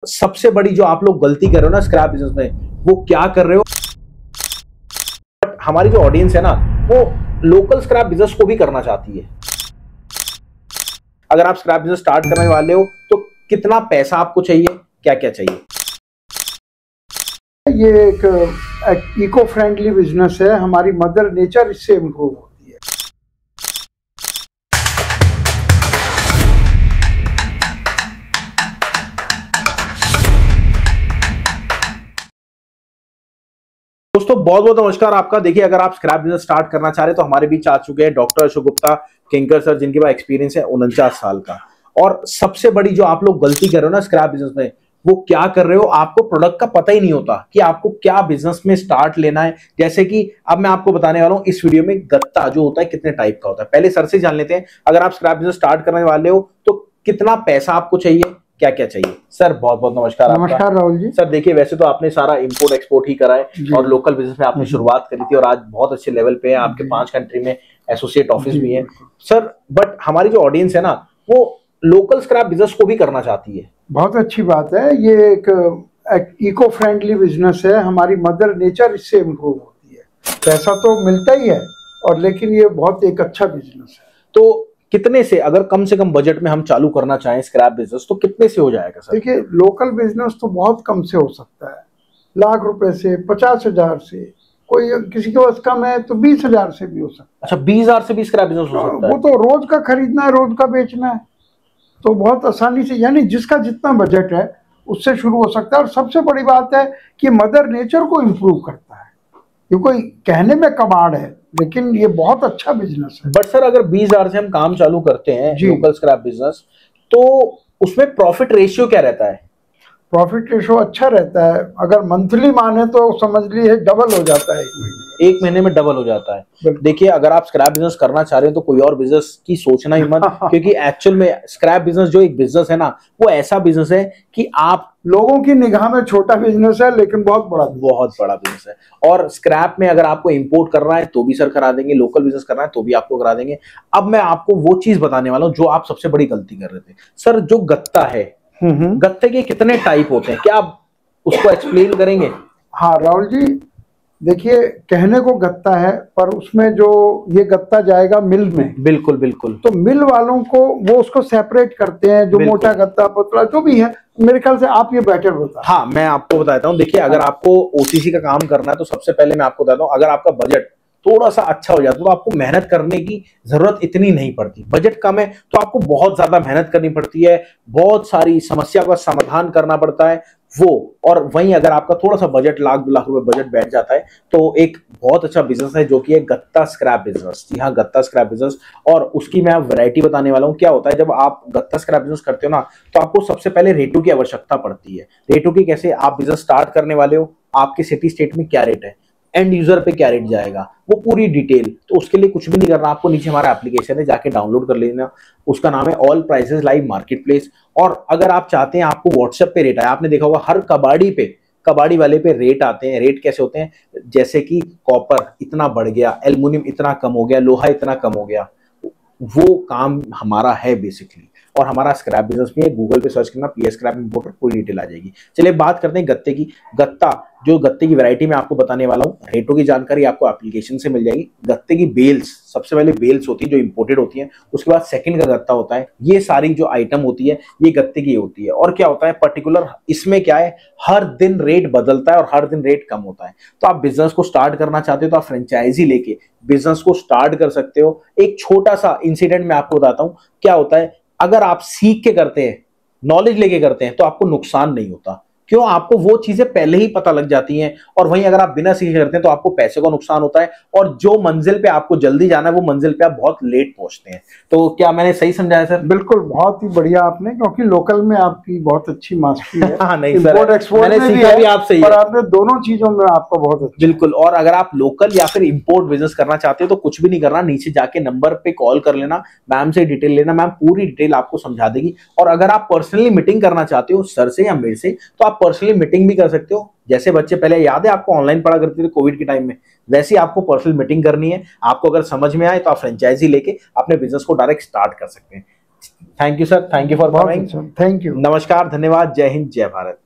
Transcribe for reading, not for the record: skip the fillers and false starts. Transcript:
सबसे बड़ी जो आप लोग गलती कर रहे हो ना स्क्रैप बिजनेस में, वो क्या कर रहे हो। बट हमारी जो ऑडियंस है ना, वो लोकल स्क्रैप बिजनेस को भी करना चाहती है। अगर आप स्क्रैप बिजनेस स्टार्ट करने वाले हो तो कितना पैसा आपको चाहिए, क्या क्या चाहिए। ये एक इको फ्रेंडली बिजनेस है। हमारी मदर नेचर इससे इम्प्रूव होती है। दोस्तों बहुत बहुत नमस्कार आपका। देखिए, अगर आप स्क्रैप बिजनेस स्टार्ट करना चाह रहे हैं तो हमारे बीच आ चुके हैं डॉक्टर अशोक गुप्ता किंकर सर, जिनके पास एक्सपीरियंस है 49 साल का। और सबसे बड़ी जो आप लोग गलती कर रहे हो ना स्क्रैप बिजनेस में, वो क्या कर रहे हो, आपको प्रोडक्ट का पता ही नहीं होता कि आपको क्या बिजनेस में स्टार्ट लेना है। जैसे कि अब मैं आपको बताने वाला हूं इस वीडियो में, गत्ता जो होता है कितने टाइप का होता है। पहले सर से जान लेते हैं, अगर आप स्क्रैप बिजनेस स्टार्ट करने वाले हो तो कितना पैसा आपको चाहिए, क्या क्या चाहिए। सर बहुत बहुत नमस्कार। नमस्कार राहुल जी। सर देखिए, वैसे तो आपने सारा इंपोर्ट एक्सपोर्ट ही करा है और लोकल बिजनेस में आपने शुरुआत करी थी और आज बहुत अच्छे लेवल पे है, आपके 5 कंट्री में एसोसिएट ऑफिस भी है सर। बट हमारी जो ऑडियंस है ना, वो लोकल स्क्रैप बिजनेस को भी करना चाहती है। बहुत अच्छी बात है। ये एक इको फ्रेंडली बिजनेस है। हमारी मदर नेचर इससे इम्प्रूव होती है। पैसा तो मिलता ही है, और लेकिन ये बहुत एक अच्छा बिजनेस है। तो कितने से, अगर कम से कम बजट में हम चालू करना चाहें स्क्रैप बिजनेस, तो कितने से हो जाएगा सर। देखिए, लोकल बिजनेस तो बहुत कम से हो सकता है। लाख रुपए से, 50,000 से, कोई किसी के पास कम है तो 20,000 से भी हो सकता है। अच्छा, 20,000 से भी स्क्रैप बिजनेस हो सकता है। वो तो रोज का खरीदना है, रोज का बेचना है, तो बहुत आसानी से, यानी जिसका जितना बजट है उससे शुरू हो सकता है। और सबसे बड़ी बात है कि मदर नेचर को इम्प्रूव करता है। ये कोई कहने में कबाड़ है, लेकिन ये बहुत अच्छा बिजनेस है। बट सर, अगर 20,000 से हम काम चालू करते हैं लोकल स्क्रैप बिजनेस, तो उसमें प्रॉफिट रेशियो क्या रहता है। प्रॉफिट रेशो अच्छा रहता है। अगर मंथली माने तो समझ लीजिए डबल हो जाता है, एक महीने में डबल हो जाता है। देखिए, अगर आप स्क्रैप बिजनेस करना चाह रहे हो तो कोई और बिजनेस की सोचना ही मत, क्योंकि एक्चुअल में स्क्रैप बिजनेस जो एक बिजनेस है ना, वो ऐसा बिजनेस है कि आप लोगों की निगाह में छोटा बिजनेस है, लेकिन बहुत बड़ा बिजनेस है। और स्क्रैप में अगर आपको इंपोर्ट करना है तो भी सर करा देंगे, लोकल बिजनेस करना है तो भी आपको करा देंगे। अब मैं आपको वो चीज बताने वाला हूँ जो आप सबसे बड़ी गलती कर रहे थे सर। जो गत्ता है, गत्ते के कितने टाइप होते हैं, क्या आप उसको एक्सप्लेन करेंगे। हाँ राहुल जी, देखिए, कहने को गत्ता है, पर उसमें जो ये गत्ता जाएगा मिल में। बिल्कुल बिल्कुल। तो मिल वालों को वो उसको सेपरेट करते हैं, जो मोटा गत्ता, पतला, जो भी है। मेरे ख्याल से आप ये बेटर बता। हाँ, मैं आपको बताता हूँ। देखिए, अगर आपको ओसीसी का काम करना है तो सबसे पहले मैं आपको बताता हूँ, अगर आपका बजट थोड़ा सा अच्छा हो जाता है तो आपको मेहनत करने की जरूरत इतनी नहीं पड़ती। बजट कम है तो आपको बहुत ज्यादा मेहनत करनी पड़ती है, बहुत सारी समस्या का समाधान करना पड़ता है वो। और वहीं अगर आपका थोड़ा सा बजट, लाख 2 लाख रुपए बजट बैठ जाता है, तो एक बहुत अच्छा बिजनेस है जो कि है गत्ता स्क्रैप बिजनेस। जी हाँ, गत्ता स्क्रैप बिजनेस। और उसकी मैं वैरायटी बताने वाला हूँ। क्या होता है, जब आप गत्ता स्क्रैप बिजनेस करते हो ना, तो आपको सबसे पहले रेटों की आवश्यकता पड़ती है। रेटों की कैसे, आप बिजनेस स्टार्ट करने वाले हो, आपके सिटी स्टेट में क्या रेट है, एंड यूजर पे क्या रेट जाएगा, वो पूरी डिटेल। तो उसके लिए कुछ भी नहीं करना, आपको नीचे हमारा एप्लीकेशन है, जाके डाउनलोड कर लेना। उसका नाम है all prices live market place. और अगर आप चाहते हैं, आपको व्हाट्सएप पे रेट आए, आपने देखा होगा हर कबाड़ी पे, कबाड़ी वाले पे रेट आते हैं। रेट कैसे होते हैं, जैसे कि कॉपर इतना बढ़ गया, एल्युमिनियम इतना कम हो गया, लोहा इतना कम हो गया। वो काम हमारा है बेसिकली। और हमारा स्क्रैप बिजनेस में गूगल पे सर्च करना, पीएस स्क्रैप इंपोर्टर, पूरी डिटेल आ जाएगी। चलिए बात करते हैं गत्ते की। गत्ता, जो गत्ते की वैरायटी में आपको बताने वाला हूँ, रेटों की जानकारी आपको एप्लीकेशन से मिल जाएगी। गत्ते की बेल्स, सबसे पहले बेल्स होती है जो इंपोर्टेड होती है, उसके बाद सेकंड का गत्ता होता है। ये सारी जो आइटम होती है ये गत्ते की होती है। और क्या होता है पर्टिकुलर इसमें, क्या है, हर दिन रेट बदलता है और हर दिन रेट कम होता है। तो आप बिजनेस को स्टार्ट करना चाहते हो तो आप फ्रेंचाइजी लेके बिजनेस को स्टार्ट कर सकते हो। एक छोटा सा इंसिडेंट मैं आपको बताता हूँ। क्या होता है, अगर आप सीख के करते हैं, नॉलेज लेके करते हैं, तो आपको नुकसान नहीं होता। क्यों, आपको वो चीजें पहले ही पता लग जाती हैं। और वहीं अगर आप बिना सीखे करते हैं तो आपको पैसे का नुकसान होता है, और जो मंजिल पे आपको जल्दी जाना है वो मंजिल पे आप बहुत लेट पहुंचते हैं। तो क्या मैंने सही समझाया सर। बिल्कुल, बहुत ही बढ़िया आपने, क्योंकि लोकल में आपकी बहुत अच्छी मास्टरी है। हाँ नहीं इंपोर्ट सर, एक्सपोर्ट मैंने में सीखा भी आपसे ही और है। आपने दोनों चीजों में आपका बहुत अच्छा। बिल्कुल। और अगर आप लोकल या फिर इंपोर्ट बिजनेस करना चाहते हो तो कुछ भी नहीं करना, नीचे जाके नंबर पे कॉल कर लेना, मैम से डिटेल लेना, मैम पूरी डिटेल आपको समझा देगी। और अगर आप पर्सनली मीटिंग करना चाहते हो सर से या मेरे से, तो आप पर्सनली मीटिंग भी कर सकते हो। जैसे बच्चे पहले, याद है आपको, ऑनलाइन पढ़ा करते थे कोविड के टाइम में, वैसे आपको पर्सनल मीटिंग करनी है। आपको अगर समझ में आए तो आप फ्रेंचाइजी लेके अपने बिजनेस को डायरेक्ट स्टार्ट कर सकते हैं। Thank you sir, thank you for coming. Thank you. नमस्कार, धन्यवाद, जय हिंद, जय भारत।